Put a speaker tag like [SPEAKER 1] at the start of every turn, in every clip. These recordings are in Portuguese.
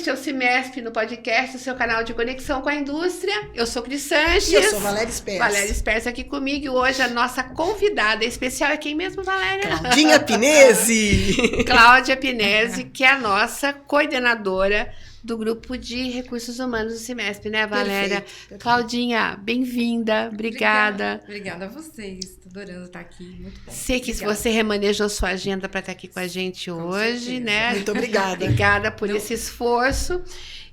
[SPEAKER 1] Este é o Cimesp no podcast, o seu canal de conexão com a indústria. Eu sou Cris Sanches.
[SPEAKER 2] E eu sou Valéria Spers.
[SPEAKER 1] Valéria Spers aqui comigo. E hoje a nossa convidada especial é quem mesmo, Valéria?
[SPEAKER 2] Claudinha Pinesi.
[SPEAKER 1] Cláudia Pinesi, que é a nossa coordenadora do grupo de recursos humanos do Cimesp, né, Valéria?
[SPEAKER 2] Perfeito.
[SPEAKER 1] Claudinha, bem-vinda. Obrigada.
[SPEAKER 3] Obrigada a vocês. Estou adorando estar aqui. Muito bom.
[SPEAKER 1] Sei que
[SPEAKER 3] Obrigada.
[SPEAKER 1] você remanejou sua agenda para estar aqui com a gente hoje,
[SPEAKER 3] certeza.
[SPEAKER 1] né?
[SPEAKER 2] Muito obrigada.
[SPEAKER 1] Obrigada por esse esforço.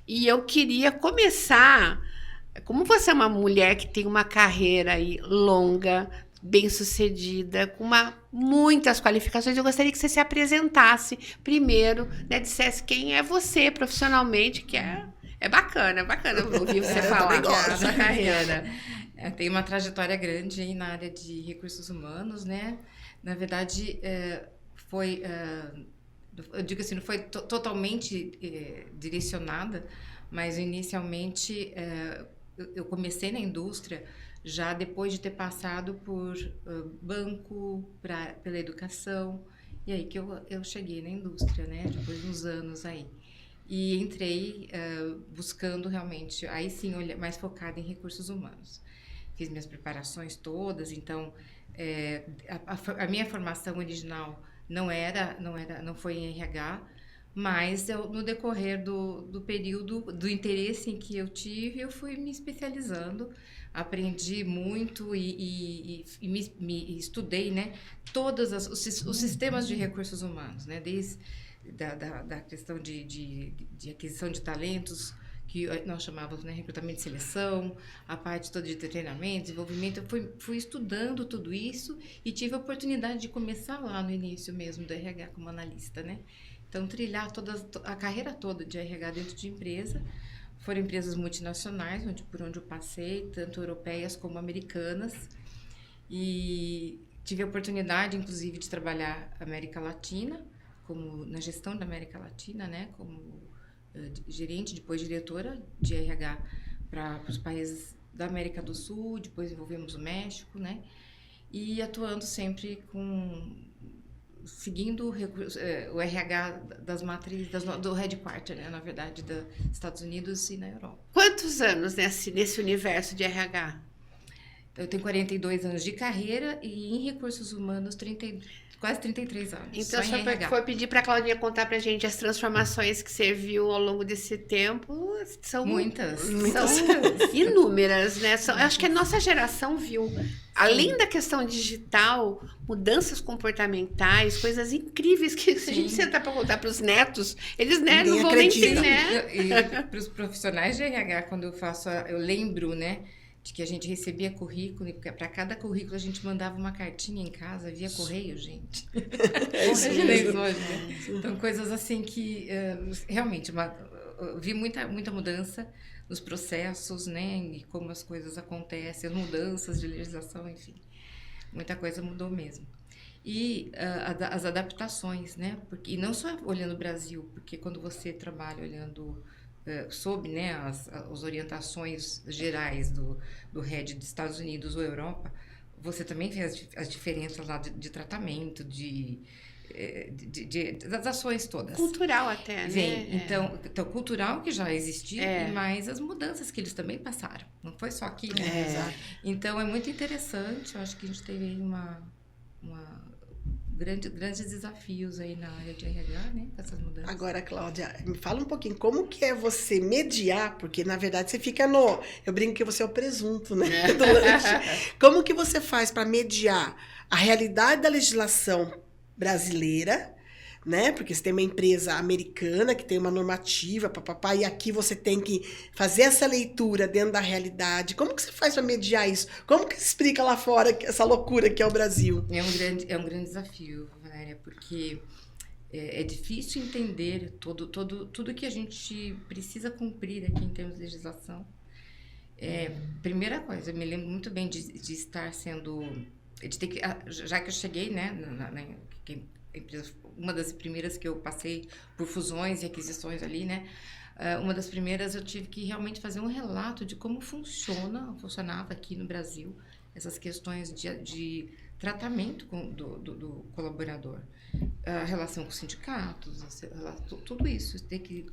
[SPEAKER 1] E eu queria começar, como você é uma mulher que tem uma carreira aí longa, bem-sucedida, com muitas qualificações, eu gostaria que você se apresentasse primeiro, né, dissesse quem é você profissionalmente, que é bacana ouvir você falar da sua carreira.
[SPEAKER 3] Eu tenho uma trajetória grande aí na área de recursos humanos, né? Na verdade, eu digo assim, não foi totalmente direcionada, mas inicialmente eu comecei na indústria já depois de ter passado por banco, pela educação, e aí que eu cheguei na indústria, né? Depois de uns anos aí. E entrei buscando realmente, aí sim, mais focada em recursos humanos. Fiz minhas preparações todas, então a minha formação original não foi em RH, mas no decorrer do período, do interesse em que eu tive, eu fui me especializando, aprendi muito e me estudei, né, todos os sistemas de recursos humanos, né, desde da questão de aquisição de talentos, que nós chamávamos, né, recrutamento e seleção, a parte toda de treinamento, desenvolvimento. Eu fui estudando tudo isso e tive a oportunidade de começar lá no início mesmo do RH como analista, né? Então, trilhar a carreira toda de RH dentro de empresa. Foram empresas multinacionais, por onde eu passei, tanto europeias como americanas. E tive a oportunidade, inclusive, de trabalhar na América Latina, na gestão da América Latina, né? Como gerente, depois diretora de RH para os países da América do Sul, depois envolvemos o México, né? E atuando sempre seguindo o RH das matrizes, do headquarter, né, na verdade, dos Estados Unidos e na Europa.
[SPEAKER 1] Quantos anos nesse universo de RH?
[SPEAKER 3] Eu tenho 42 anos de carreira e em recursos humanos quase 33 anos.
[SPEAKER 1] Então, se for pedir para a Claudinha contar para a gente as transformações que você viu ao longo desse tempo, são
[SPEAKER 3] muitas.
[SPEAKER 1] São inúmeras, né? Acho que a nossa geração viu, além da questão digital, mudanças comportamentais, coisas incríveis que se a gente sentar para contar para os netos, eles né, não vão nem ter, né?
[SPEAKER 3] E para os profissionais de RH, quando eu lembro, né, de que a gente recebia currículo, e para cada currículo a gente mandava uma cartinha em casa, via correio, gente.
[SPEAKER 2] É isso mesmo.
[SPEAKER 3] Hoje, né? Então, coisas assim que realmente vi muita mudança nos processos, né, e como as coisas acontecem, as mudanças de legislação, enfim, muita coisa mudou mesmo. E as adaptações, né, e não só olhando o Brasil, porque quando você trabalha olhando sob, né, as orientações gerais do RED dos Estados Unidos ou Europa, você também vê as diferenças lá de tratamento, das ações todas.
[SPEAKER 1] Cultural até, né?
[SPEAKER 3] Então, cultural que já existia, e mais as mudanças que eles também passaram. Não foi só aqui, né? Então, é muito interessante. Eu acho que a gente teve aí grandes desafios aí na área de RH, né? Com essas mudanças.
[SPEAKER 2] Agora, Cláudia, me fala um pouquinho, como que é você mediar, porque na verdade você fica eu brinco que você é o presunto, né, do lanche. Como que você faz para mediar a realidade da legislação brasileira, né? Porque você tem uma empresa americana que tem uma normativa, papapá, e aqui você tem que fazer essa leitura dentro da realidade. Como que você faz para mediar isso? Como que se explica lá fora essa loucura que é o Brasil?
[SPEAKER 3] É um grande desafio, Valéria, porque é difícil entender tudo que a gente precisa cumprir aqui em termos de legislação. Primeira coisa, eu me lembro muito bem de estar já que eu cheguei, né, uma das primeiras que eu passei por fusões e aquisições ali, né? Uma das primeiras eu tive que realmente fazer um relato de como funcionava aqui no Brasil essas questões de tratamento do colaborador. A relação com os sindicatos, tudo isso. Tem que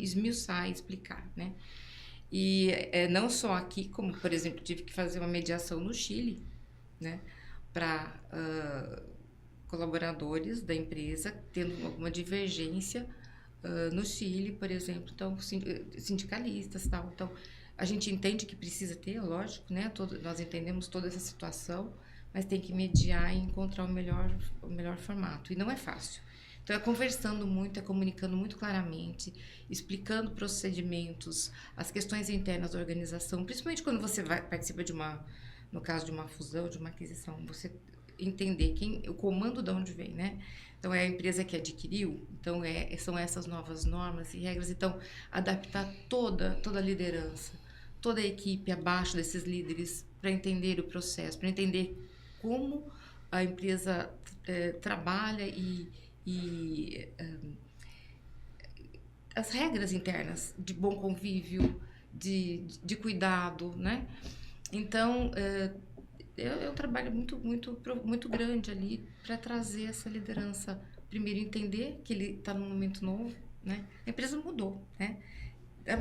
[SPEAKER 3] esmiuçar e explicar, né? E não só aqui, como, por exemplo, tive que fazer uma mediação no Chile, né? Para colaboradores da empresa tendo alguma divergência no Chile, por exemplo. Então, sindicalistas e tal. Então, a gente entende que precisa ter, lógico, né? Nós entendemos toda essa situação, mas tem que mediar e encontrar o melhor formato. E não é fácil. Então, é conversando muito, é comunicando muito claramente, explicando procedimentos, as questões internas da organização, principalmente quando você participa no caso de uma fusão, de uma aquisição, você entender o comando de onde vem, né? Então, é a empresa que adquiriu, então são essas novas normas e regras. Então, adaptar toda a liderança, toda a equipe abaixo desses líderes para entender o processo, para entender como a empresa trabalha e as regras internas de bom convívio, de cuidado, né? Então, é um trabalho muito grande ali para trazer essa liderança. Primeiro, entender que ele está num momento novo, né? A empresa mudou, né?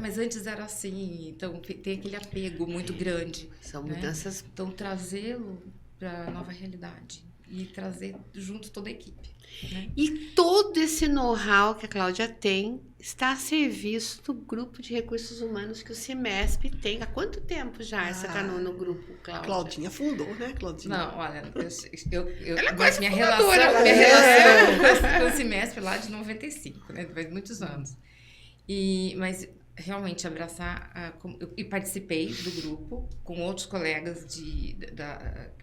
[SPEAKER 3] Mas antes era assim, então tem aquele apego muito grande.
[SPEAKER 1] São
[SPEAKER 3] né?
[SPEAKER 1] mudanças.
[SPEAKER 3] Então, trazê-lo para a nova realidade e trazer junto toda a equipe. Né?
[SPEAKER 1] E todo esse know-how que a Cláudia tem está a serviço do grupo de recursos humanos que o CIMESP tem. Há quanto tempo já você está no grupo, Cláudia?
[SPEAKER 2] Claudinha fundou, né, Claudinha?
[SPEAKER 3] Não, olha,
[SPEAKER 1] Ela é quase
[SPEAKER 3] minha
[SPEAKER 1] fundadora,
[SPEAKER 3] relação com o CIMESP lá de 95, né? Faz muitos anos. Mas realmente abraçar e participei do grupo com outros colegas que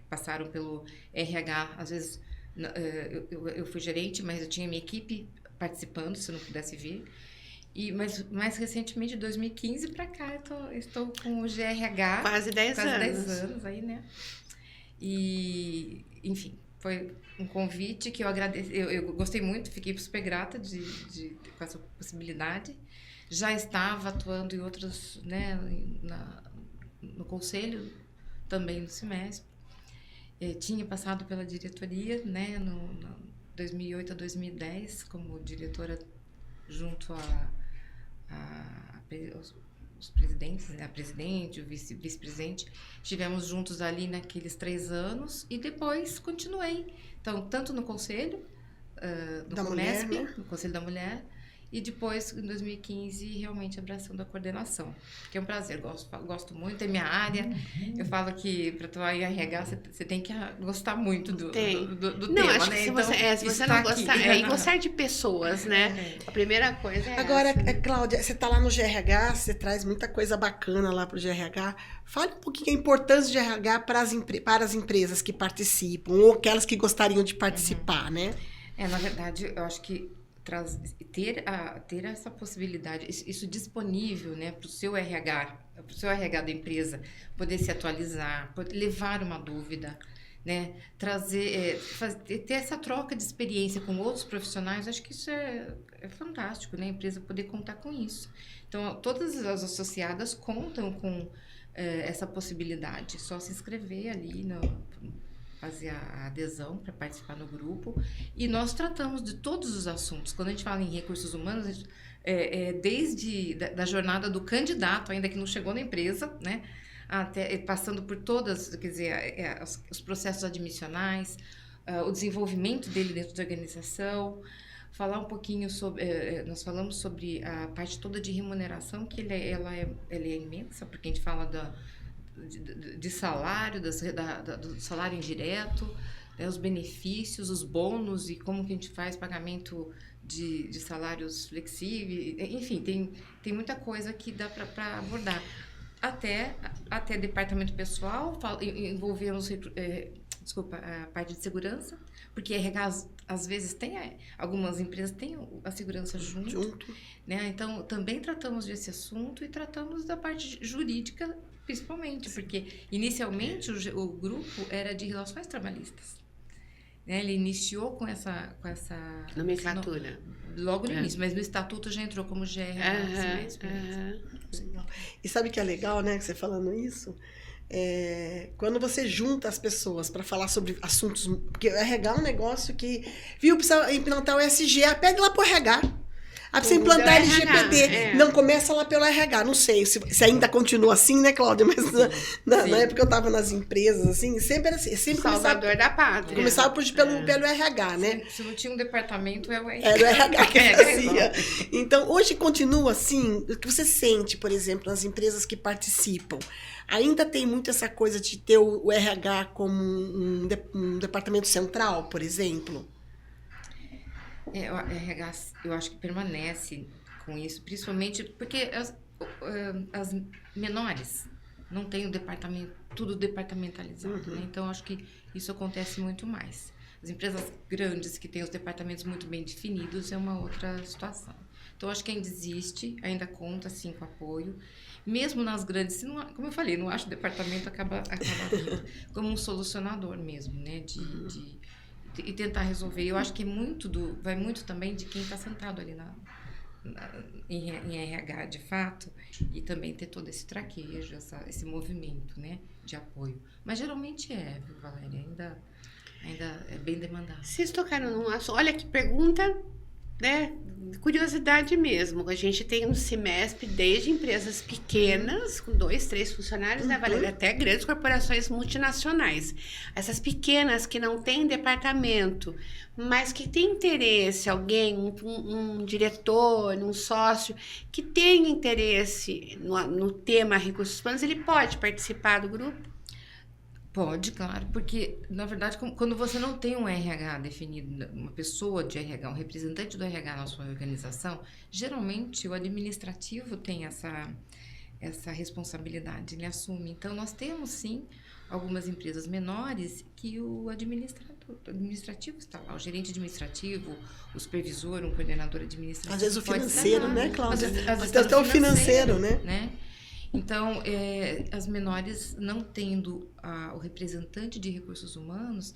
[SPEAKER 3] passaram pelo RH. Às vezes eu fui gerente, mas eu tinha minha equipe participando, se eu não pudesse vir. Mas mais recentemente, de 2015 para cá, estou com o GRH.
[SPEAKER 1] Quase 10 anos.
[SPEAKER 3] Quase 10 anos aí, né? E, enfim, foi um convite que eu agradeci. Eu gostei muito, fiquei super grata com essa possibilidade. Já estava atuando em outros, né, no conselho, também no CIMESP. Tinha passado pela diretoria, né, no 2008 a 2010, como diretora junto os presidentes, né, a presidente, o vice-presidente. Estivemos juntos ali naqueles 3 anos e depois continuei. Então, tanto no conselho do COMESP, né? No Conselho da Mulher, e depois, em 2015, realmente abraçando a coordenação. Que é um prazer, gosto muito, é minha área. Eu falo que para atuar em RH, você tem que gostar muito do
[SPEAKER 1] não,
[SPEAKER 3] tema,
[SPEAKER 1] acho
[SPEAKER 3] né?
[SPEAKER 1] que
[SPEAKER 3] Então,
[SPEAKER 1] se você não gostar, e gostar de pessoas, né? A primeira coisa é
[SPEAKER 2] Agora,
[SPEAKER 1] essa.
[SPEAKER 2] Cláudia, você está lá no GRH, você traz muita coisa bacana lá para o GRH. Fale um pouquinho a importância de RH para as empresas que participam, ou aquelas que gostariam de participar, né?
[SPEAKER 3] Na verdade, eu acho que ter essa possibilidade, isso disponível, né, para o seu RH da empresa, poder se atualizar, poder levar uma dúvida, né, ter essa troca de experiência com outros profissionais, acho que isso é fantástico, né, a empresa poder contar com isso. Então, todas as associadas contam com essa possibilidade, só se inscrever ali fazer a adesão para participar no grupo. E nós tratamos de todos os assuntos. Quando a gente fala em recursos humanos, desde da jornada do candidato, ainda que não chegou na empresa, né, até passando por todas, quer dizer, os processos admissionais, o desenvolvimento dele dentro da organização, falar um pouquinho sobre... nós falamos sobre a parte toda de remuneração, que ela é imensa, porque a gente fala de salário, do salário indireto, né, os benefícios, os bônus e como que a gente faz pagamento de salários flexíveis, enfim, tem muita coisa que dá para abordar. Até departamento pessoal, envolvemos a parte de segurança, porque RH, às vezes, algumas empresas têm a segurança junto. Né? Então, também tratamos desse assunto e tratamos da parte jurídica, principalmente, porque inicialmente o grupo era de relações trabalhistas. Né? Ele iniciou com essa
[SPEAKER 1] nomenclatura.
[SPEAKER 3] Logo no início, mas no estatuto já entrou como GR.
[SPEAKER 2] E sabe o que é legal, né, que você falando isso? quando você junta as pessoas para falar sobre assuntos... Porque o RH é um negócio que... Viu, precisa implantar o ESG, pede lá pro RH. Precisa implantar LGPD. Não, começa lá pelo RH. Não sei se ainda continua assim, né, Cláudia? Mas na época que eu estava nas empresas, assim, sempre era assim. Sempre
[SPEAKER 1] Salvador da pátria.
[SPEAKER 2] Começava pelo RH, né?
[SPEAKER 3] Se não tinha um departamento, era o RH.
[SPEAKER 2] Era o RH que fazia. Então, hoje continua assim. O que você sente, por exemplo, nas empresas que participam? Ainda tem muito essa coisa de ter o RH como um departamento central, por exemplo?
[SPEAKER 3] O RH, eu acho que permanece com isso, principalmente porque as menores não têm o departamento, tudo departamentalizado, né? Então, acho que isso acontece muito mais. As empresas grandes que têm os departamentos muito bem definidos é uma outra situação. Então, acho que ainda existe, ainda conta, sim, com apoio. Mesmo nas grandes, como eu falei, não acho que o departamento acaba vindo como um solucionador mesmo, né? E tentar resolver. Eu acho que vai muito também de quem está sentado ali em RH, de fato, e também ter todo esse traquejo, esse movimento, né, de apoio. Mas geralmente viu, Valéria? Ainda é bem demandado.
[SPEAKER 1] Vocês tocaram num assunto. Olha que pergunta, né? Curiosidade mesmo. A gente tem um semestre desde empresas pequenas, com 2, 3 funcionários, né, Valéria? Até grandes corporações multinacionais. Essas pequenas que não têm departamento, mas que tem interesse, alguém, um diretor, um sócio, que tem interesse no tema recursos humanos, ele pode participar do grupo?
[SPEAKER 3] Pode, claro, porque, na verdade, quando você não tem um RH definido, uma pessoa de RH, um representante do RH na sua organização, geralmente o administrativo tem essa responsabilidade, ele assume. Então, nós temos, sim, algumas empresas menores que o administrativo está lá, o gerente administrativo, o supervisor, um coordenador administrativo.
[SPEAKER 2] Às vezes o financeiro, né, Cláudia?
[SPEAKER 3] Às vezes
[SPEAKER 2] até o financeiro, né?
[SPEAKER 3] Então, as menores não tendo o representante de recursos humanos,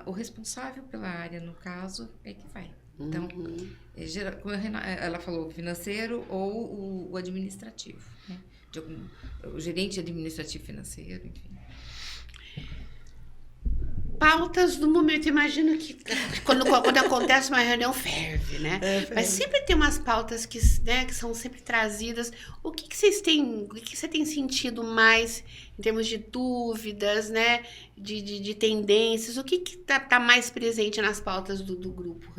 [SPEAKER 3] o responsável pela área, no caso, é que vai. Então, como ela falou, o financeiro ou o administrativo, né? O gerente administrativo financeiro, enfim.
[SPEAKER 1] Pautas do momento. Imagino que quando acontece uma reunião, ferve, né? Mas sempre tem umas pautas que são sempre trazidas. O que vocês têm, o que você tem sentido mais em termos de dúvidas, né? De tendências? O que tá mais presente nas pautas do grupo,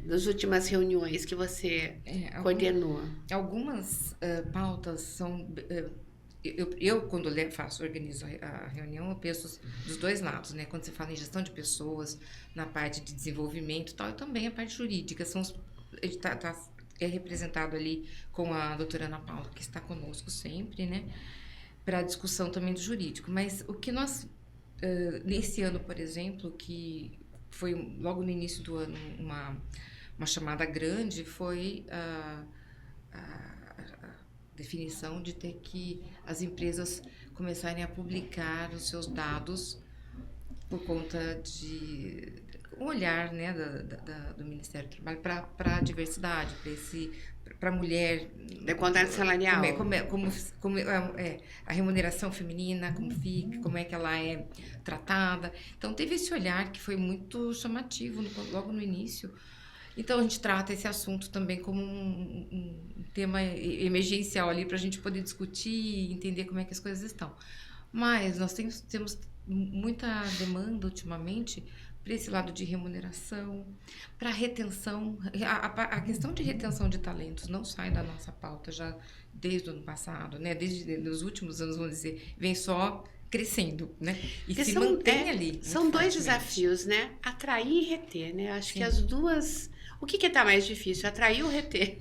[SPEAKER 1] das últimas reuniões que você coordenou?
[SPEAKER 3] Algumas pautas são... Eu quando organizo a reunião, eu penso dos dois lados, né? Quando você fala em gestão de pessoas, na parte de desenvolvimento e tal, e também a parte jurídica. É representado ali com a doutora Ana Paula, que está conosco sempre, né? Para a discussão também do jurídico. Mas o que nós, nesse ano, por exemplo, que foi logo no início do ano uma chamada grande, foi a definição de ter que as empresas começarem a publicar os seus dados por conta de um olhar, né, do Ministério do Trabalho para a diversidade, para a mulher.
[SPEAKER 1] Da igualdade salarial.
[SPEAKER 3] Como a remuneração feminina, como fica, como é que ela é tratada. Então, teve esse olhar que foi muito chamativo logo no início. Então, a gente trata esse assunto também como um tema emergencial ali para a gente poder discutir e entender como é que as coisas estão. Mas nós temos muita demanda ultimamente para esse lado de remuneração, para retenção. A questão de retenção de talentos não sai da nossa pauta já desde o ano passado, né? Desde os últimos anos, vamos dizer, vem só crescendo, né? E se mantém ali.
[SPEAKER 1] São dois desafios, né? Atrair e reter, né? Acho que as duas... O que está mais difícil? Atrair ou reter?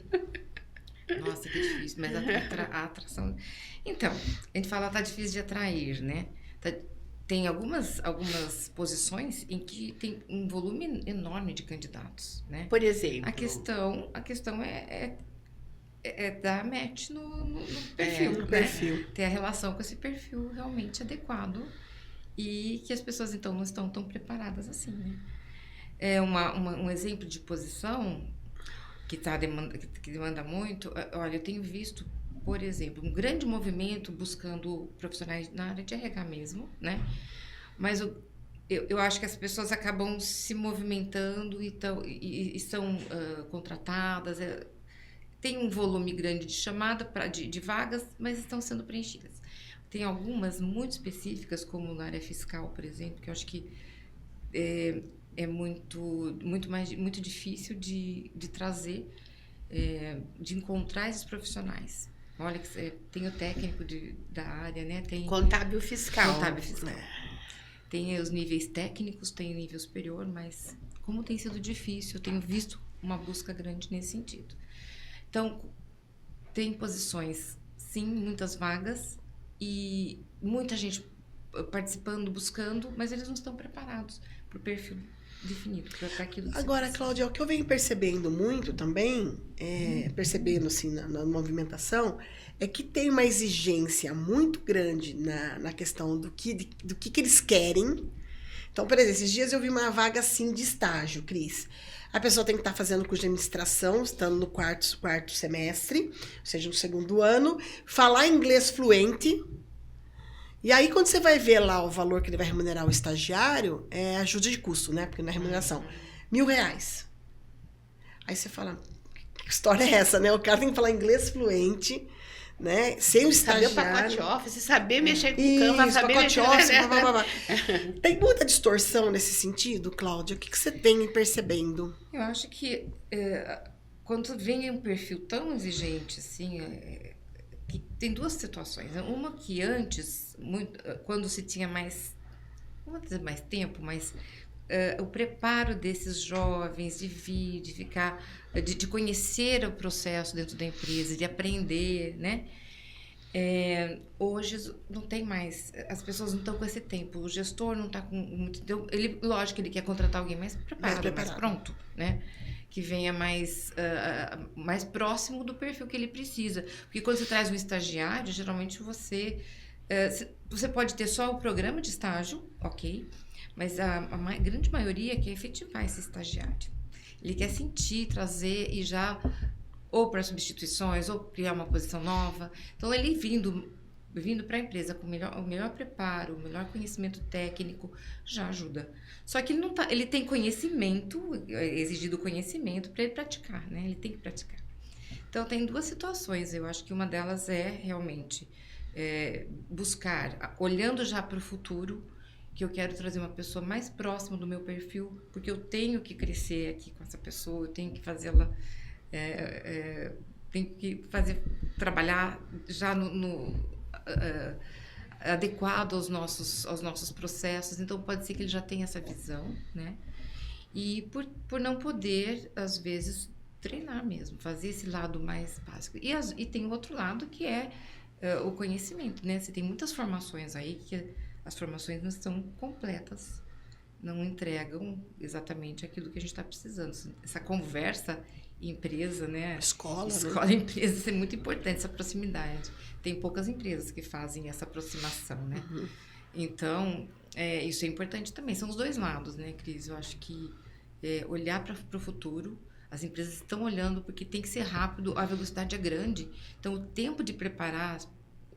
[SPEAKER 3] Nossa, que difícil. Mas a atração... Então, a gente fala tá difícil de atrair, né? Tem algumas posições em que tem um volume enorme de candidatos, né?
[SPEAKER 1] Por exemplo?
[SPEAKER 3] A questão é dar match no perfil,
[SPEAKER 2] no
[SPEAKER 3] né?
[SPEAKER 2] perfil.
[SPEAKER 3] Ter a relação com esse perfil realmente adequado e que as pessoas, então, não estão tão preparadas assim, né? Um exemplo de posição que demanda muito. Olha, eu tenho visto por exemplo, um grande movimento buscando profissionais na área de RH mesmo, né? Mas eu acho que as pessoas acabam se movimentando e são contratadas. Tem um volume grande de chamada de vagas, mas estão sendo preenchidas. Tem algumas muito específicas, como na área fiscal, por exemplo, que eu acho que é muito difícil de trazer, de encontrar esses profissionais. Olha, tem o técnico da área, né? Tem
[SPEAKER 1] Contábil fiscal.
[SPEAKER 3] Contábil fiscal. Tem os níveis técnicos, tem o nível superior, mas como tem sido difícil, eu tenho visto uma busca grande nesse sentido. Então, tem posições, sim, muitas vagas e muita gente participando, buscando, mas eles não estão preparados para o perfil definido, para aquilo que
[SPEAKER 2] Agora, Cláudia, o que eu venho percebendo muito também, percebendo assim na movimentação, é que tem uma exigência muito grande na questão do que eles querem. Então, por exemplo, esses dias eu vi uma vaga assim de estágio, Cris. A pessoa tem que estar fazendo curso de administração, estando no quarto semestre, ou seja, no segundo ano, falar inglês fluente. E aí, quando você vai ver lá o valor que ele vai remunerar o estagiário, é ajuda de custo, né? Porque não é remuneração. R$1.000. Aí você fala, que história é essa, né? O cara tem que falar inglês fluente, né? Sem o estagiário.
[SPEAKER 1] Saber o pacote Office, saber mexer com
[SPEAKER 2] Isso,
[SPEAKER 1] Canva, saber
[SPEAKER 2] pacote
[SPEAKER 1] mexer...
[SPEAKER 2] Office, blá, blá, blá. Tem muita distorção nesse sentido, Cláudia? O que você tem percebendo?
[SPEAKER 3] Eu acho que quando vem um perfil tão exigente, assim, que tem duas situações. Uma que antes, quando se tinha mais, não vou dizer mais tempo, mas o preparo desses jovens de vir, de ficar, de conhecer o processo dentro da empresa, de aprender, né? Hoje não tem mais, as pessoas não estão com esse tempo, o gestor não está com muito tempo, lógico que ele quer contratar alguém mais preparado, mais pronto, né? Que venha mais próximo do perfil que ele precisa. Porque quando você traz um estagiário, geralmente você pode ter só o programa de estágio, ok, mas a grande maioria quer efetivar esse estagiário. Ele quer sentir, trazer e já ou para substituições, ou criar uma posição nova. Então, ele vindo para a empresa com o melhor preparo, o melhor conhecimento técnico, já ajuda. Só que ele tem conhecimento, exigido conhecimento para ele praticar, né? Ele tem que praticar. Então, tem duas situações. Eu acho que uma delas é realmente buscar, olhando já para o futuro, que eu quero trazer uma pessoa mais próxima do meu perfil, porque eu tenho que crescer aqui com essa pessoa, eu tenho que fazê-la... tem que trabalhar já adequado aos nossos processos. Então, pode ser que ele já tenha essa visão, né? E por não poder, às vezes, treinar mesmo, fazer esse lado mais básico. E tem o outro lado, que é o conhecimento, né? Você tem muitas formações aí que as formações não estão completas, não entregam exatamente aquilo que a gente está precisando. Essa conversa empresa, né?
[SPEAKER 2] Escola,
[SPEAKER 3] né? Empresa, isso é muito importante, essa proximidade. Tem poucas empresas que fazem essa aproximação, né? Uhum. Então, isso é importante também. São os dois lados, né, Cris? Eu acho que olhar para o futuro, as empresas estão olhando porque tem que ser rápido, a velocidade é grande. Então, o tempo de preparar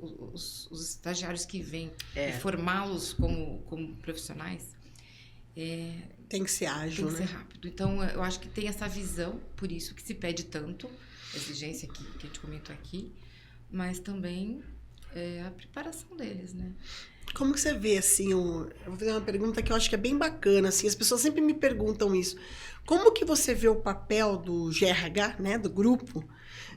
[SPEAKER 3] os estagiários que vêm e formá-los como profissionais
[SPEAKER 2] tem que ser ágil,
[SPEAKER 3] tem que ser rápido. Então, eu acho que tem essa visão, por isso que se pede tanto, a exigência que a gente comentou aqui, mas também a preparação deles, né?
[SPEAKER 2] Como que você vê, assim, eu vou fazer uma pergunta que eu acho que é bem bacana, assim, as pessoas sempre me perguntam isso. Como que você vê o papel do GRH, né, do grupo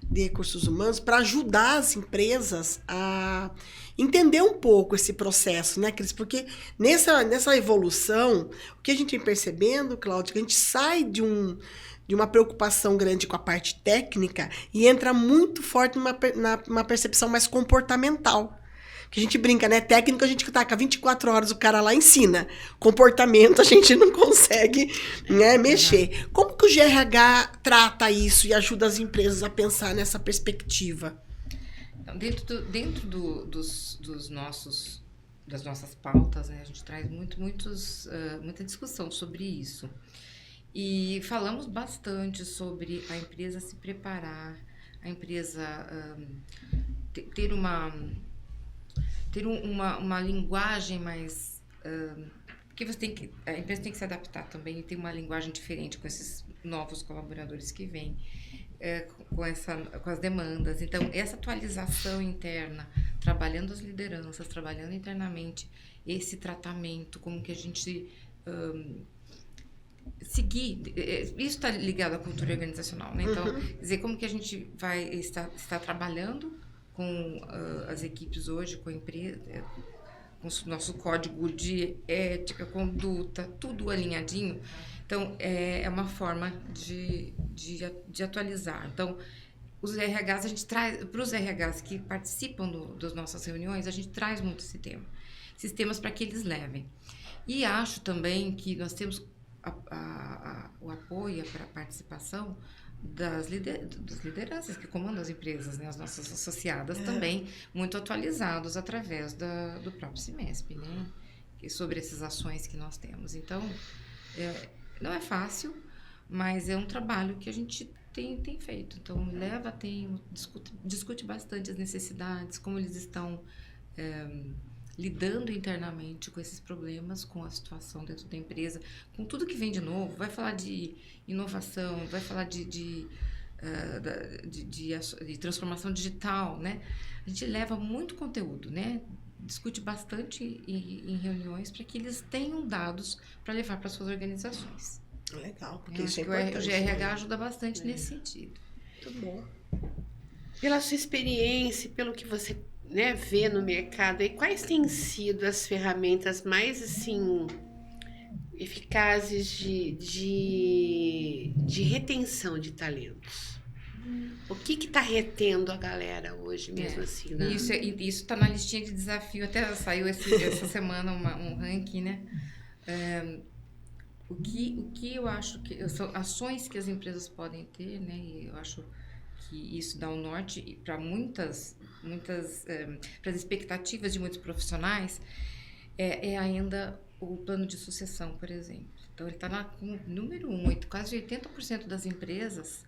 [SPEAKER 2] de recursos humanos, para ajudar as empresas a entender um pouco esse processo, né, Cris? Porque nessa evolução, o que a gente vem percebendo, Cláudia, que a gente sai de uma preocupação grande com a parte técnica e entra muito forte numa percepção mais comportamental. Que a gente brinca, né? Técnico a gente taca 24 horas, o cara lá ensina. Comportamento a gente não consegue, né, mexer. Como que o GRH trata isso e ajuda as empresas a pensar nessa perspectiva?
[SPEAKER 3] Então, dentro das nossas pautas, né, a gente traz muita discussão sobre isso. E falamos bastante sobre a empresa se preparar, a empresa ter uma linguagem mais... porque a empresa tem que se adaptar também e tem uma linguagem diferente com esses novos colaboradores que vêm, com as demandas. Então, essa atualização interna, trabalhando as lideranças, trabalhando internamente, esse tratamento, como que a gente seguir, isso está ligado à cultura organizacional, né? Então, quer dizer, como que a gente vai estar trabalhando com as equipes hoje, com a empresa, com o nosso código de ética, conduta, tudo alinhadinho. Então, é uma forma de atualizar. Então, os RHs, a gente traz, para os RHs que participam das nossas reuniões, a gente traz muito esse tema. Sistemas para que eles levem. E acho também que nós temos o apoio para a participação das lideranças que comandam as empresas, né? As nossas associadas também, muito atualizados através do próprio CIMESP, né? Sobre essas ações que nós temos. Então, não é fácil, mas é um trabalho que a gente tem feito. Então, discute bastante as necessidades, como eles estão lidando internamente com esses problemas, com a situação dentro da empresa, com tudo que vem de novo. Vai falar de inovação, vai falar de transformação digital, né? A gente leva muito conteúdo, né? Discute bastante em reuniões para que eles tenham dados para levar para suas organizações.
[SPEAKER 2] Legal, porque isso é importante.
[SPEAKER 3] O GRH ajuda bastante nesse sentido.
[SPEAKER 2] Muito bom.
[SPEAKER 1] Pela sua experiência, pelo que você vê no mercado, e quais têm sido as ferramentas mais assim eficazes de retenção de talentos? O que está retendo a galera hoje mesmo assim?
[SPEAKER 3] Isso está na listinha de desafio, até saiu essa semana um ranking, né? O que eu acho que são ações que as empresas podem ter, né? E eu acho que isso dá um norte para muitas para as expectativas de muitos profissionais, é ainda o plano de sucessão, por exemplo. Então, ele está com número 1, quase 80% das empresas,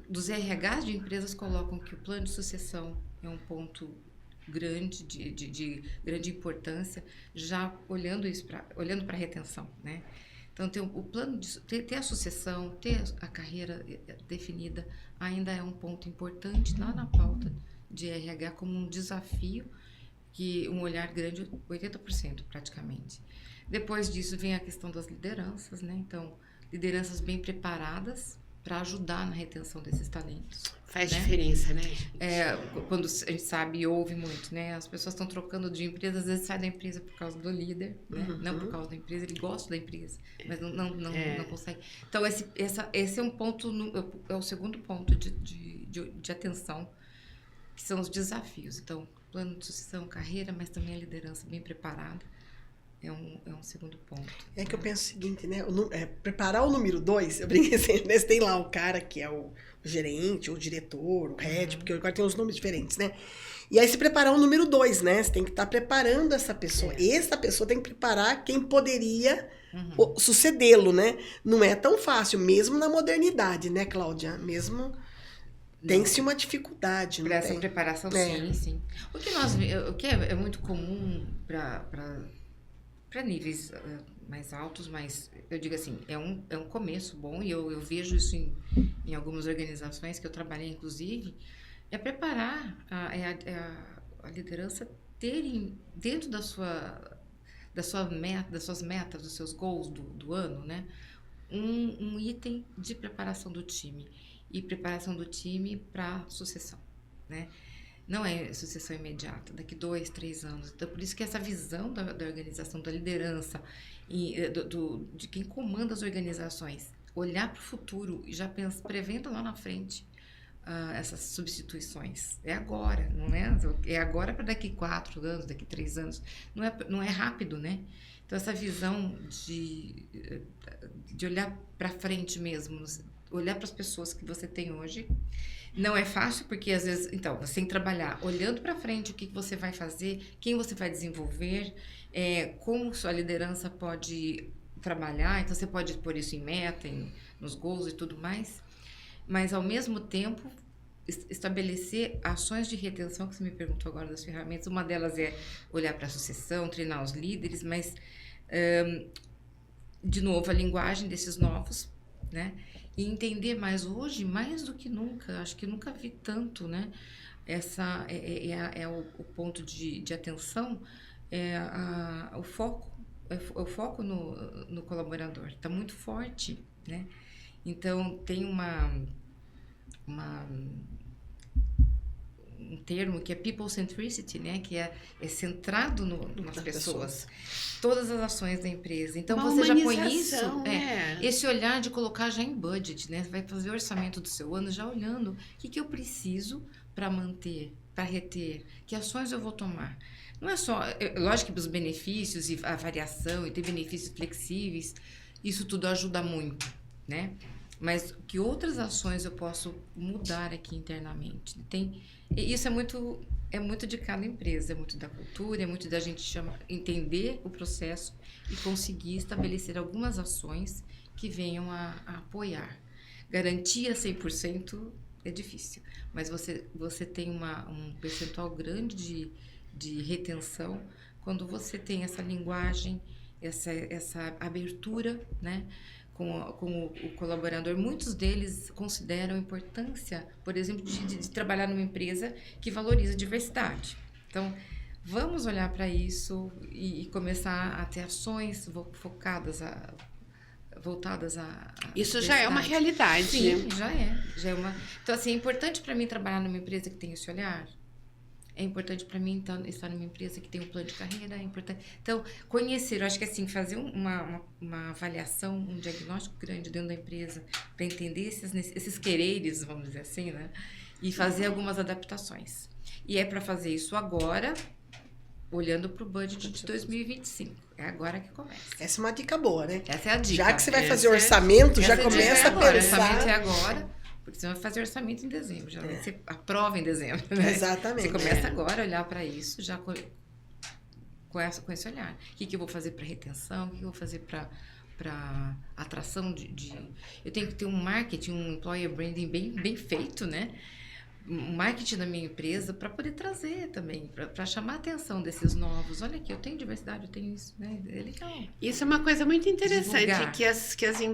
[SPEAKER 3] dos RHs de empresas, colocam que o plano de sucessão é um ponto grande, de grande importância, já olhando para a retenção, né? Então, o plano de ter a sucessão, ter a carreira definida, ainda é um ponto importante lá na pauta de RH como um desafio, que um olhar grande, 80% praticamente. Depois disso vem a questão das lideranças, né? Então, lideranças bem preparadas para ajudar na retenção desses talentos.
[SPEAKER 1] Faz diferença, né?
[SPEAKER 3] Quando a gente sabe e ouve muito, né? As pessoas estão trocando de empresa, às vezes sai da empresa por causa do líder, né? Não por causa da empresa, ele gosta da empresa, mas não consegue. Então, esse é um ponto, é o segundo ponto de atenção, que são os desafios. Então, plano de sucessão, carreira, mas também a liderança bem preparada. É um segundo ponto.
[SPEAKER 2] É que eu penso o seguinte, né? Preparar o número 2, eu brinquei sempre, né? Você tem lá o cara que é o gerente, o diretor, o head, porque agora tem uns nomes diferentes, né? E aí, se preparar o número 2, né? Você tem que estar preparando essa pessoa. Essa pessoa tem que preparar quem poderia sucedê-lo, né? Não é tão fácil, mesmo na modernidade, né, Cláudia? Mesmo... Tem-se uma dificuldade,
[SPEAKER 3] para essa preparação, sim. O que é muito comum para níveis mais altos, mas eu digo assim, é um começo bom, e eu vejo isso em algumas organizações que eu trabalhei, inclusive, é preparar a liderança terem dentro das suas metas, dos seus goals do ano, né, um item de preparação do time. E preparação do time para sucessão, né? Não é sucessão imediata, daqui 2, 3 anos. Então, por isso que essa visão da organização, da liderança, e de quem comanda as organizações, olhar para o futuro e já prevendo lá na frente essas substituições. É agora, não é? É agora para daqui 4 anos, daqui 3 anos. Não é rápido, né? Então, essa visão de olhar para frente mesmo, olhar para as pessoas que você tem hoje, não é fácil, porque às vezes, então, você tem que trabalhar olhando para frente o que você vai fazer, quem você vai desenvolver, como sua liderança pode trabalhar, então você pode pôr isso em meta, nos goals e tudo mais, mas ao mesmo tempo estabelecer ações de retenção, que você me perguntou agora das ferramentas. Uma delas é olhar para a sucessão, treinar os líderes, mas, de novo, a linguagem desses novos, né? E entender mais hoje, mais do que nunca, acho que nunca vi tanto, né? Essa o ponto de atenção, o foco no colaborador, está muito forte, né? Então, tem um termo que é people centricity, né? Que é centrado nas pessoas. Todas as ações da empresa. Então,
[SPEAKER 1] Uma
[SPEAKER 3] você já põe
[SPEAKER 1] humanização,
[SPEAKER 3] isso, esse olhar de colocar já em budget, né? Você vai fazer o orçamento do seu ano já olhando o que eu preciso para manter, para reter, que ações eu vou tomar. Não é só, lógico que os benefícios e a variação e ter benefícios flexíveis, isso tudo ajuda muito, né? Mas que outras ações eu posso mudar aqui internamente? Isso é muito de cada empresa, é muito da cultura, é muito da gente entender o processo e conseguir estabelecer algumas ações que venham a apoiar. Garantia 100% é difícil, mas você tem um percentual grande de retenção quando você tem essa linguagem, essa abertura, né? Com o colaborador. Muitos deles consideram a importância, por exemplo, de trabalhar numa empresa que valoriza a diversidade. Então, vamos olhar para isso e começar a ter ações voltadas a
[SPEAKER 1] Isso já é uma realidade.
[SPEAKER 3] Sim,
[SPEAKER 1] né?
[SPEAKER 3] já é uma... Então, assim, é importante para mim trabalhar numa empresa que tem esse olhar. É importante para mim estar numa empresa que tem um plano de carreira, é importante. Então, conhecer, eu acho que assim, fazer uma avaliação, um diagnóstico grande dentro da empresa, para entender esses quereres, vamos dizer assim, né? E fazer algumas adaptações. E é para fazer isso agora, olhando para o budget de 2025. É agora que começa.
[SPEAKER 2] Essa é uma dica boa, né?
[SPEAKER 3] Essa é a dica.
[SPEAKER 2] Já que você vai fazer orçamento, já começa a pensar...
[SPEAKER 3] Orçamento é agora... Porque você vai fazer orçamento em dezembro, geralmente você aprova em dezembro, né?
[SPEAKER 2] Exatamente.
[SPEAKER 3] Você começa agora a olhar para isso, já com esse olhar. O que eu vou fazer para retenção? O que eu vou fazer para atração Eu tenho que ter um marketing, um employer branding bem feito, né? Um marketing da minha empresa para poder trazer também, para chamar a atenção desses novos. Olha aqui, eu tenho diversidade, eu tenho isso, né? É legal.
[SPEAKER 1] Isso é uma coisa muito interessante,
[SPEAKER 3] Divulgar.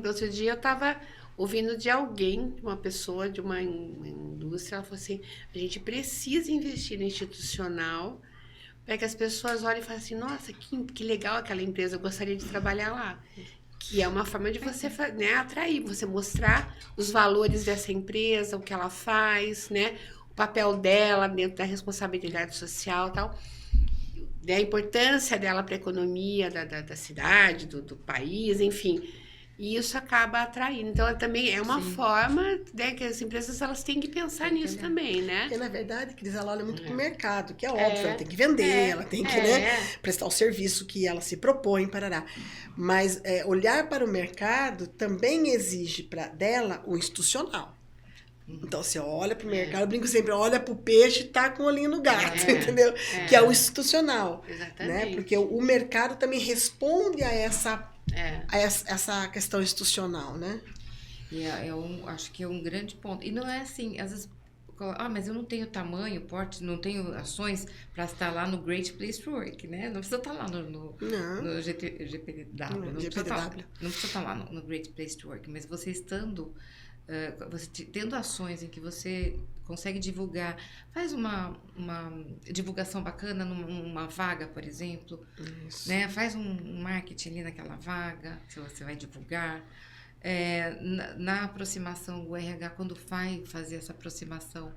[SPEAKER 1] Outro dia eu estava ouvindo de alguém, de uma pessoa, de uma indústria, ela falou assim, a gente precisa investir no institucional para que as pessoas olhem e falem assim, nossa, que legal aquela empresa, eu gostaria de trabalhar lá. Que é uma forma de você, né, atrair, você mostrar os valores dessa empresa, o que ela faz, né, o papel dela dentro da responsabilidade social e tal, a importância dela para a economia da cidade, do país, enfim. E isso acaba atraindo. Então, também é uma forma, né, que as empresas elas têm que pensar nisso também, né?
[SPEAKER 2] Porque, na verdade, Cris, ela olha muito para o mercado, que é óbvio, ela tem que vender, ela tem que né, prestar o serviço que ela se propõe, parará. Mas olhar para o mercado também exige dela o institucional. Então, você olha para o mercado, eu brinco sempre, olha para o peixe e tá com o olhinho no gato, entendeu? Que é o institucional.
[SPEAKER 1] Exatamente.
[SPEAKER 2] Né? Porque o mercado também responde a essa questão institucional, né?
[SPEAKER 3] E acho que é um grande ponto. E não é assim, às vezes, mas eu não tenho tamanho, porte, não tenho ações para estar lá no Great Place to Work, né? Não precisa estar lá no GPW. Não precisa estar lá no Great Place to Work, mas você estando... você tendo ações em que você consegue divulgar, faz uma divulgação bacana numa vaga, por exemplo, né? Faz um marketing ali naquela vaga, se você vai divulgar. Na aproximação do RH, quando vai fazer essa aproximação,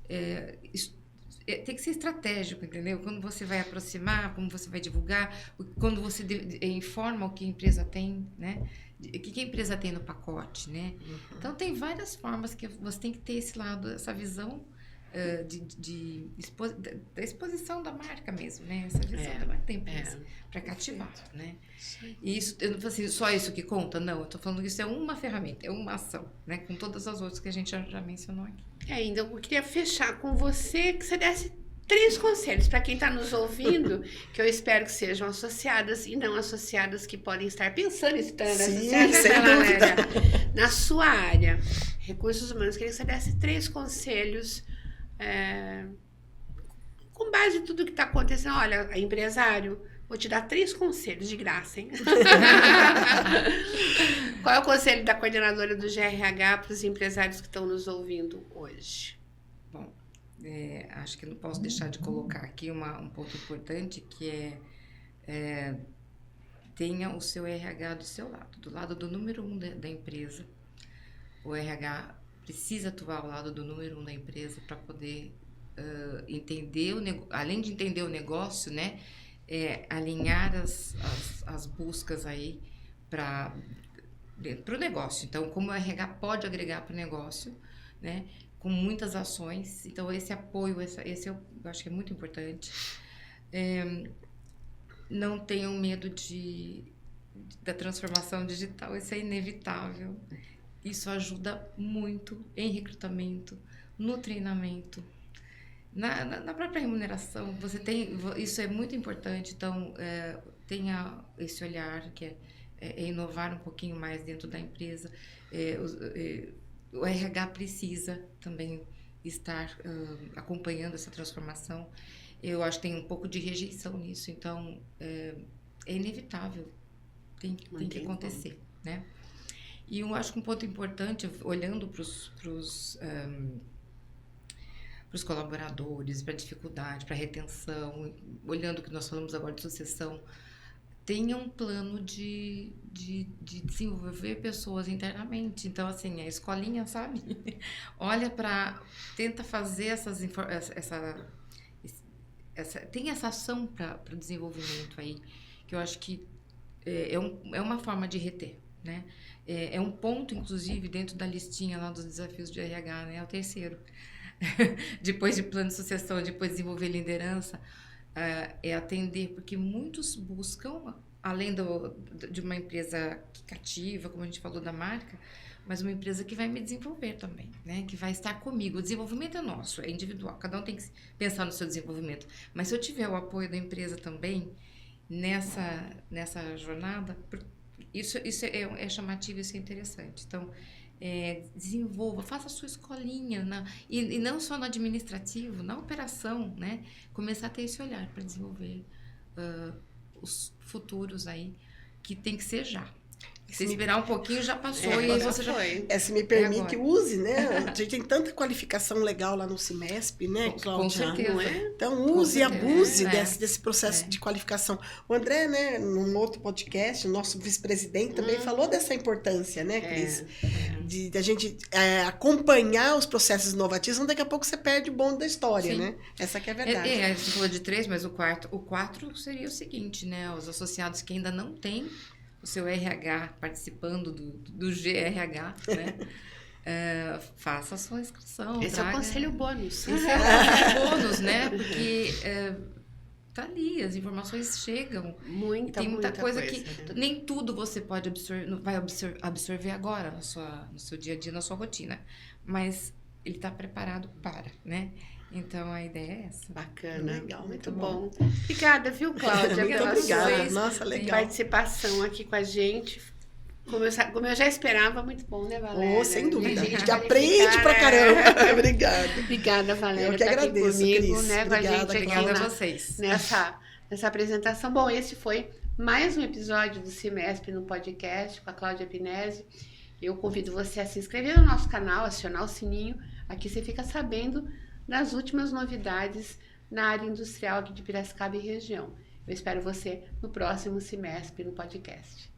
[SPEAKER 3] tem que ser estratégico, entendeu? Quando você vai aproximar, como você vai divulgar, quando você informa o que a empresa tem, né? O que a empresa tem no pacote, né? Então, tem várias formas que você tem que ter esse lado, essa visão da exposição da marca mesmo, né? Essa visão da marca da empresa, para cativar, né? E isso, eu não falo assim, só isso que conta? Não, eu estou falando que isso é uma ferramenta, é uma ação, né? Com todas as outras que a gente já mencionou aqui.
[SPEAKER 1] Então, eu queria fechar com você, que você desse 3 conselhos para quem está nos ouvindo, que eu espero que sejam associadas e não associadas, que podem estar pensando em se tornar associadas,
[SPEAKER 2] sem
[SPEAKER 1] Valéria, na sua área. Recursos humanos, queria que você desse 3 conselhos com base em tudo que está acontecendo. Olha, empresário, vou te dar 3 conselhos de graça, hein? Qual é o conselho da coordenadora do GRH para os empresários que estão nos ouvindo hoje?
[SPEAKER 3] Bom, acho que não posso deixar de colocar aqui um ponto importante, que tenha o seu RH do seu lado, do lado do número 1 da empresa. O RH precisa atuar ao lado do número 1 da empresa para poder entender, além de entender o negócio, né, alinhar as buscas aí para o negócio. Então, como o RH pode agregar para o negócio, né, com muitas ações. Então, esse apoio, esse eu acho que é muito importante. Não tenham medo da transformação digital, isso é inevitável. Isso ajuda muito em recrutamento, no treinamento, na própria remuneração. Isso é muito importante, então tenha esse olhar que é inovar um pouquinho mais dentro da empresa. O RH precisa também estar acompanhando essa transformação. Eu acho que tem um pouco de rejeição nisso, então é inevitável, tem que acontecer, né? E eu acho que um ponto importante, olhando para os colaboradores, para a dificuldade, para a retenção, olhando o que nós falamos agora de sucessão, tenha um plano de desenvolver pessoas internamente. Então, assim, a escolinha, sabe? Tenta fazer tem essa ação para o desenvolvimento aí, que eu acho que é uma forma de reter, né? É um ponto, inclusive, dentro da listinha lá dos desafios de RH, né? É o 3º. Depois de plano de sucessão, depois de desenvolver liderança, é atender, porque muitos buscam, além de uma empresa cativa, como a gente falou da marca, mas uma empresa que vai me desenvolver também, né? Que vai estar comigo. O desenvolvimento é nosso, é individual, cada um tem que pensar no seu desenvolvimento. Mas se eu tiver o apoio da empresa também nessa jornada, isso é chamativo, isso é interessante. Então, desenvolva, faça a sua escolinha, e não só no administrativo, na operação, né? Começar a ter esse olhar para desenvolver os futuros aí, que tem que ser já. Se esperar um pouquinho, já passou e você já foi.
[SPEAKER 2] Se me permite, use, né? A gente tem tanta qualificação legal lá no CIMESP, né, Cláudia?
[SPEAKER 3] Com certeza.
[SPEAKER 2] Não é? Então, use e abuse desse processo de qualificação. O André, né, num outro podcast, o nosso vice-presidente, também falou dessa importância, né, Cris? De a gente acompanhar os processos inovativos, senão daqui a pouco você perde o bonde da história,
[SPEAKER 3] Sim.
[SPEAKER 2] né? Essa que é a verdade.
[SPEAKER 3] Você falou de 3, mas o 4 seria o seguinte, né? Os associados que ainda não têm o seu RH participando do GRH, né? Faça a sua inscrição.
[SPEAKER 1] Esse é o conselho bônus.
[SPEAKER 3] Esse é o conselho bônus, né? Porque tá ali, as informações chegam. Tem muita coisa que nem tudo você pode vai absorver agora no seu dia a dia, na sua rotina. Mas ele está preparado para, né? Então, a ideia é essa.
[SPEAKER 1] Bacana. Legal, muito bom. Obrigada, viu, Cláudia?
[SPEAKER 2] Muito obrigada. Nossa, legal.
[SPEAKER 1] Participação aqui com a gente. Como eu já esperava, muito bom, né, Valéria?
[SPEAKER 2] Sem dúvida. A gente aprende pra caramba. Obrigada.
[SPEAKER 1] Obrigada, Valéria.
[SPEAKER 2] Eu que agradeço,
[SPEAKER 1] comigo,
[SPEAKER 2] Cris.
[SPEAKER 1] né,
[SPEAKER 2] Obrigada,
[SPEAKER 1] com a gente
[SPEAKER 3] obrigada a vocês.
[SPEAKER 1] Nessa apresentação. Bom, esse foi mais um episódio do CIMESP no podcast com a Cláudia Pinesi. Eu convido você a se inscrever no nosso canal, acionar o sininho. Aqui você fica sabendo das últimas novidades na área industrial aqui de Piracicaba e região. Eu espero você no próximo CIMESP no podcast.